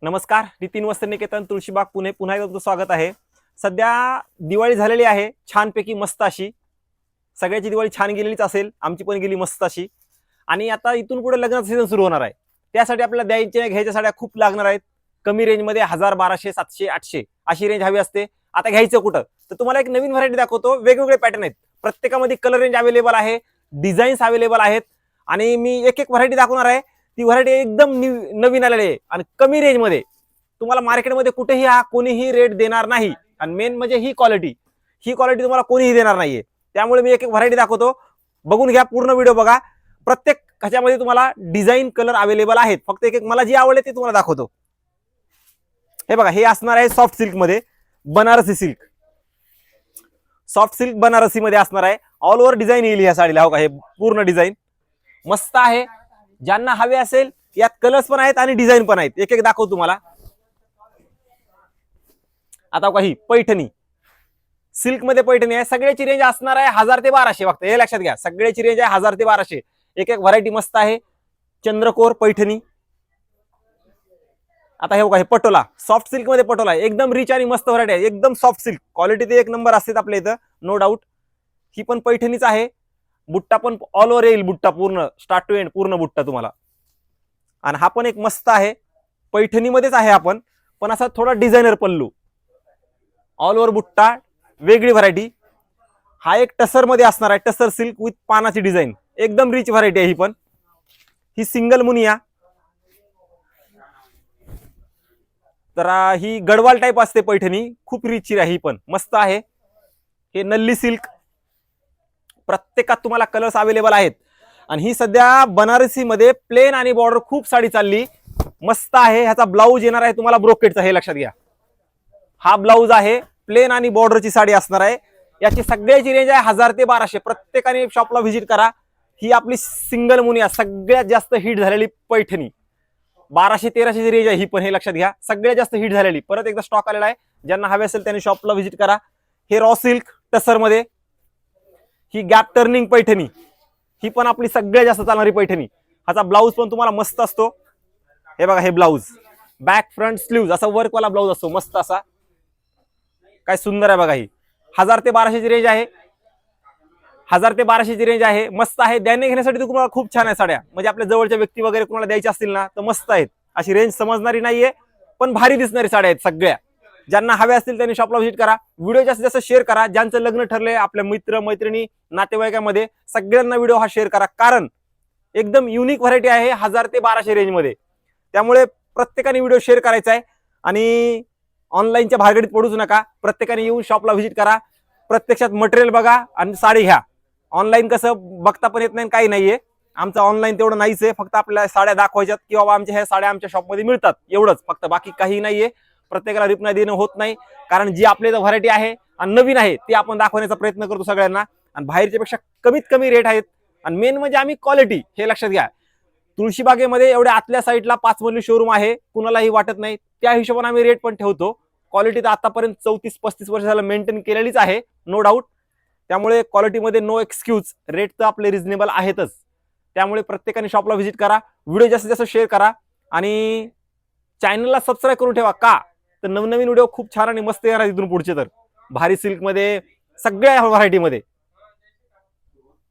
नमस्कार, नितीन वस्त्रनिकेतन तुळशीबाग पुणे पुन्हा एकदा तुमचं स्वागत आहे। सध्या दिवाळी झालेली आहे, छानपैकी मस्त अशी। सगळ्याची दिवाळी छान गेलेलीच असेल, आमची पण गेली मस्त अशी। आणि आता इथून पुढे लग्नाचा सीझन सुरू होणार आहे, त्यासाठी आपल्याला द्यायच्या घ्यायच्या साड्या खूप लागणार आहेत। कमी रेंजमध्ये 1000, 1200, 700, 800 अशी रेंज हवी असते। आता घ्यायचं कुठं, तर तुम्हाला एक नवीन व्हरायटी दाखवतो। वेगवेगळे पॅटर्न आहेत, प्रत्येकामध्ये कलर रेंज अवेलेबल आहे, डिझाईन्स अवेलेबल आहेत। आणि मी एक एक व्हरायटी दाखवणार आहे। ती व्हरायटी एकदम नवीन आलेली आहे आणि कमी रेंज मध्ये तुम्हाला मार्केटमध्ये कुठेही हा कोणीही रेट देणार नाही। आणि मेन म्हणजे ही क्वालिटी तुम्हाला कोणीही देणार नाहीये। त्यामुळे मी एक एक व्हरायटी दाखवतो, बघून घ्या, पूर्ण व्हिडिओ बघा। प्रत्येक ह्याच्यामध्ये तुम्हाला डिझाईन कलर अवेलेबल आहेत, फक्त एक एक मला जी आवडले ते तुम्हाला दाखवतो। हे बघा, हे असणार आहे सॉफ्ट सिल्क मध्ये, Banarasi silk. Soft silk Banarasi मध्ये असणार आहे, ऑल ओव्हर डिझाईन येईल या साडीला। हो का, हे पूर्ण डिझाईन मस्त आहे। ज्यांना हवे असेल यात कलर्स पण आहेत आणि डिझाईन पण आहेत, एक एक दाखवतो तुम्हाला। आता काही पैठणी सिल्क मध्ये पैठणी आहे, सगळ्याची रेंज असणार आहे 1000 ते 1200। फक्त हे लक्षात घ्या, सगळ्याची रेंज आहे 1000 ते 1200। एक एक व्हरायटी मस्त आहे। चंद्रकोर पैठणी। आता हे बघा, हे पटोला सॉफ्ट सिल्क मध्ये पटोला आहे, एकदम रिच आणि मस्त व्हरायटी आहे, एकदम सॉफ्ट सिल्क। क्वालिटी ते एक नंबर असते आपल्या इथं, नो डाऊट। ही पण पैठणीच आहे, बुट्टा पण ऑल ओव्हर येईल, बुट्टा पूर्ण स्टार्ट टू एंड पूर्ण बुट्टा तुम्हाला। आणि हा पण एक मस्त आहे, पैठणीमध्येच आहे आपण, पण असा थोडा डिझायनर पल्लू, ऑल ओव्हर बुट्टा, वेगळी व्हरायटी। हा एक टसर मध्ये असणार आहे, टसर सिल्क विथ पानाची डिझाईन, एकदम रिच व्हरायटी आहे ही पण। ही सिंगल मुनिया, तर ही गडवाल टाइप असते पैठणी, खूप रिच आहे ही पण, मस्त आहे। हे नल्ली सिल्क, प्रत्येकात तुम्हाला कलर्स अवेलेबल आहेत। आणि ही सध्या बनारसी मध्ये प्लेन आणि बॉर्डर खूप साडी चालली, मस्त आहे। ह्याचा ब्लाऊज येणार आहे तुम्हाला ब्रोकेटचा, हे लक्षात घ्या। हा ब्लाऊज आहे, प्लेन आणि बॉर्डरची साडी असणार आहे। याची सगळ्याची रेंज आहे 1000 ते 1200। प्रत्येकाने शॉपला व्हिजिट करा। ही आपली सिंगल मुनिया, सगळ्यात जास्त हिट झालेली पैठणी, 1200-1300 ची रेंज आहे ही पण, हे लक्षात घ्या। सगळ्यात जास्त हिट झालेली, परत एकदा स्टॉक आलेला आहे, ज्यांना हवे असेल त्यांनी शॉपला व्हिजिट करा। हे रॉ सिल्क टसर मध्ये, ही गॅप टर्निंग पैठणी, ही पण आपली सगळ्यात जास्त चालणारी पैठणी। ह्याचा ब्लाऊज पण तुम्हाला मस्त असतो। हे बघा, हे ब्लाऊज बॅक फ्रंट स्लीव्ह असा वर्क वाला ब्लाऊज असतो, मस्त असा, काय सुंदर आहे बघा। ही 1000 ते 1200 ची रेंज आहे, 1000 ते 1200 ची रेंज आहे, मस्त आहे। देणे घेण्यासाठी तुम्हाला खूप छान आहे साड्या, म्हणजे आपल्या जवळच्या व्यक्ती वगैरे कोणाला द्यायच्या असतील ना तर मस्त आहेत। अशी रेंज समजणारी नाहीये, पण भारी दिसणारी साड्या आहेत सगळ्या। ज्यांना हवे असतील त्यांनी शॉपला व्हिजिट करा, व्हिडिओ जास्तीत जास्त शेअर करा। ज्यांचं लग्न ठरलंय, आपल्या मित्र मैत्रिणी नातेवाईकांमध्ये सगळ्यांना व्हिडिओ हा शेअर करा, कारण एकदम युनिक व्हरायटी आहे 1000 ते 1200 रेंज मध्ये। त्यामुळे प्रत्येकाने व्हिडिओ शेअर करायचा आहे आणि ऑनलाईनच्या भानगडीत पडूच नका। प्रत्येकाने येऊन शॉपला व्हिजिट करा, प्रत्यक्षात मटेरियल बघा आणि साडी घ्या। ऑनलाईन कसं बघता पण येत नाही, काही नाहीये, आमचं ऑनलाईन तेवढं नाहीच आहे। फक्त आपल्या साड्या दाखवायच्यात की बाबा आमच्या ह्या साड्या आमच्या शॉपमध्ये मिळतात, एवढंच फक्त, बाकी काही नाहीये। प्रत्येकाला रिप्लाय देणं होत नाही, कारण जी आपल्या व्हरायटी आहे आणि नवीन आहे ती आपण दाखवण्याचा प्रयत्न करतो सगळ्यांना। आणि बाहेरच्या पेक्षा कमीत कमी रेट आहेत, आणि मेन म्हणजे आम्ही क्वालिटी, हे लक्षात घ्या। तुळशीबागेमध्ये एवढ्या आतल्या साईडला 5 मजली शोरूम आहे, कुणालाही वाटत नाही, त्या हिशोबाने आम्ही रेट पण ठेवतो। क्वालिटी तर आतापर्यंत 34-35 वर्ष झालं मेंटेन केलेलीच आहे, नो डाऊट। त्यामुळे क्वालिटीमध्ये नो एक्सक्यूज, रेट तर आपले रिझनेबल आहेतच। त्यामुळे प्रत्येकाने शॉपला व्हिजिट करा, व्हिडिओ जास्तीत जास्त शेअर करा आणि चॅनलला सबस्क्राईब करून ठेवा। का तर नवनवीन व्हिडिओ खूप छान आणि मस्त येणार इथून पुढचे, तर भारी सिल्क मध्ये सगळ्या व्हरायटी मध्ये।